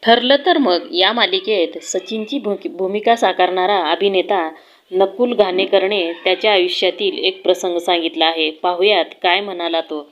ठरलं तर मग या मालिकेत सचिनची भूमिका साकारणारा अभिनेता नकुल घाणेकरने त्याच्या आयुष्यातील एक प्रसंग सांगितला आहे. पाहुयात काय म्हणाला तो.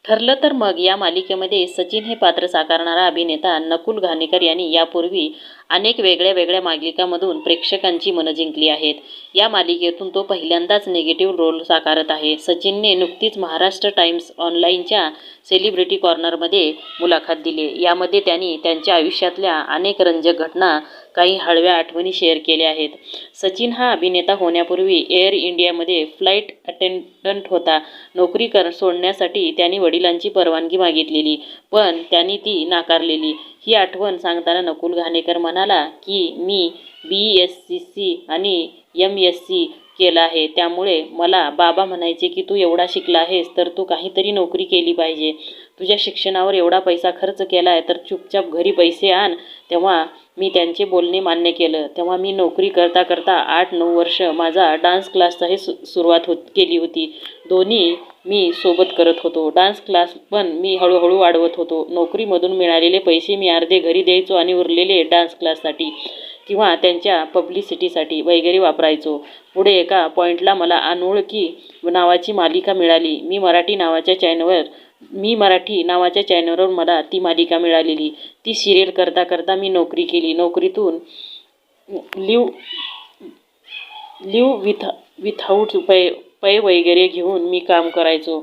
ठरलं तर मग या मालिकेमध्ये सचिन हे पात्र साकारणारा अभिनेता नकुल घाणेकर यांनी यापूर्वी अनेक वेगळ्या वेगळ्या मालिकांमधून प्रेक्षकांची मनं जिंकली आहेत. या मालिकेतून तो पहिल्यांदाच निगेटिव्ह रोल साकारत आहे. सचिनने नुकतीच महाराष्ट्र टाइम्स ऑनलाईनच्या सेलिब्रिटी कॉर्नरमध्ये मुलाखत दिली. यामध्ये त्यांनी त्यांच्या आयुष्यातल्या अनेक रंजक घटना, काही हळव्या आठवणी शेअर केल्या आहेत. सचिन हा अभिनेता होण्यापूर्वी एअर इंडियामध्ये फ्लाईट अटेंडंट होता. नोकरी सोडण्यासाठी त्यांनी वडिलांची परवानगी मागितलेली, पण त्यांनी ती नाकारलेली. ही आठवण सांगताना नकुल घाणेकर म्हणाला की मी BSc आणि MSc केलं आहे, त्यामुळे मला बाबा म्हणायचे की तू एवढा शिकला आहेस तर तू काहीतरी नोकरी केली पाहिजे. तुझ्या शिक्षणावर एवढा पैसा खर्च केला आहे तर चुपचाप घरी पैसे आण. तेव्हा मी त्यांचे बोलणे मान्य केलं. तेव्हा मी नोकरी करता करता 8-9 वर्ष माझा डान्स क्लासचाही सुरुवात केली होती. दोन्ही मी सोबत करत होतो. डान्स क्लास पण मी हळूहळू वाढवत होतो. नोकरीमधून मिळालेले पैसे मी अर्धे घरी द्यायचो आणि उरलेले डान्स क्लाससाठी किंवा त्यांच्या पब्लिसिटीसाठी वगैरे वापरायचो. पुढे एका पॉईंटला मला अनोळखी नावाची मालिका मिळाली. मी मराठी नावाच्या चॅनलवर मला ती मालिका मिळालेली. ती सिरियल करता करता मी नोकरी केली. नोकरीतून लिव्ह विथआउट पे वगैरे घेऊन मी काम करायचो.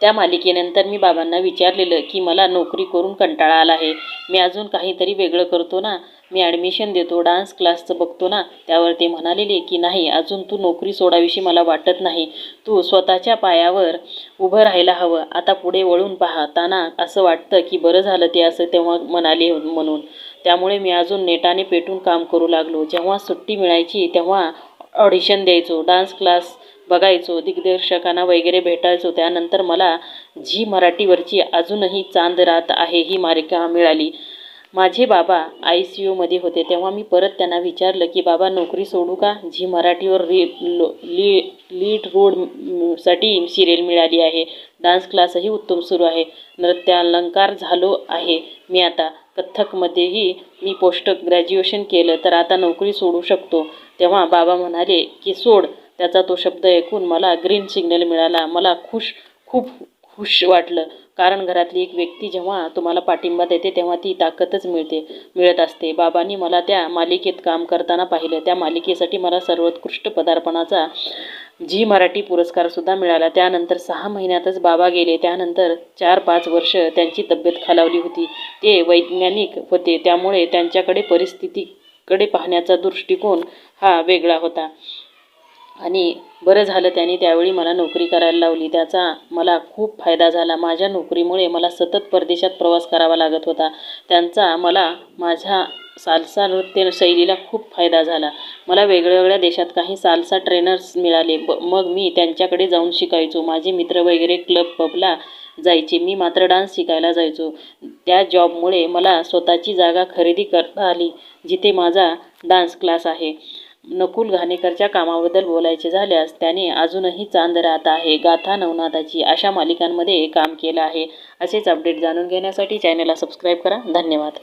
त्या मालिकेनंतर मी बाबांना विचारलेलं की मला नोकरी करून कंटाळा आला आहे. मी अजून काहीतरी वेगळं करतो ना, मी ॲडमिशन देतो, डान्स क्लासचं बघतो ना. त्यावर ते म्हणालेले की नाही, अजून तू नोकरी सोडावीशी मला वाटत नाही. तू स्वतःच्या पायावर उभं राहायला हवं. आता पुढे वळून पाहताना असं वाटतं की बरं झालं ते असं तेव्हा म्हणाले म्हणून. त्यामुळे मी अजून नेटाने पेटून काम करू लागलो. जेव्हा सुट्टी मिळायची तेव्हा ऑडिशन द्यायचो, डान्स क्लास बघायचो, दिग्दर्शकांना वगैरे भेटायचो. त्यानंतर मला झी मराठीवरची अजूनही चांद रात आहे ही मालिका मिळाली. माझे बाबा ICUमध्ये होते. तेव्हा मी परत त्यांना विचारलं की बाबा नोकरी सोडू का? झी मराठीवर लीड रोलसाठी सिरियल मिळाली आहे. डान्स क्लासही उत्तम सुरू आहे. नृत्यालंकार झालो आहे मी आता. कथ्थकमध्येही मी पोस्ट ग्रॅज्युएशन केलं, तर आता नोकरी सोडू शकतो. तेव्हा बाबा म्हणाले की सोड. त्याचा तो शब्द ऐकून मला ग्रीन सिग्नल मिळाला. मला खूप खुश वाटलं, कारण घरातली एक व्यक्ती जेव्हा तुम्हाला पाठिंबा देते तेव्हा ती ताकदच मिळत असते. बाबांनी मला त्या मालिकेत काम करताना पाहिलं. त्या मालिकेसाठी मला सर्वोत्कृष्ट पदार्पणाचा झी मराठी पुरस्कारसुद्धा मिळाला. त्यानंतर 6 महिन्यातच बाबा गेले. त्यानंतर 4-5 वर्ष त्यांची तब्येत खालावली होती. ते वैज्ञानिक होते, त्यामुळे त्यांच्याकडे परिस्थितीकडे पाहण्याचा दृष्टिकोन हा वेगळा होता. आणि बरं झालं त्यांनी त्यावेळी मला नोकरी करायला लावली. त्याचा मला खूप फायदा झाला. माझ्या नोकरीमुळे मला सतत परदेशात प्रवास करावा लागत होता. त्यांचा मला माझ्या साल्सा नृत्य शैलीला खूप फायदा झाला. मला वेगवेगळ्या देशात काही साल्सा ट्रेनर्स मिळाले. मग मी त्यांच्याकडे जाऊन शिकायचो. माझे मित्र वगैरे क्लब पबला जायचे, मी मात्र डान्स शिकायला जायचो. त्या जॉबमुळे मला स्वतःची जागा खरेदी करता आली, जिथे माझा डान्स क्लास आहे. नकुल घाणेकरच्या कामाबद्दल बोलायचे झाल्यास त्याने अजूनही चांद रात आहे, गाथा नवनाथाची अशा मालिकांमध्ये काम केलं आहे. असेच अपडेट जाणून घेण्यासाठी चॅनलला सबस्क्राईब करा. धन्यवाद.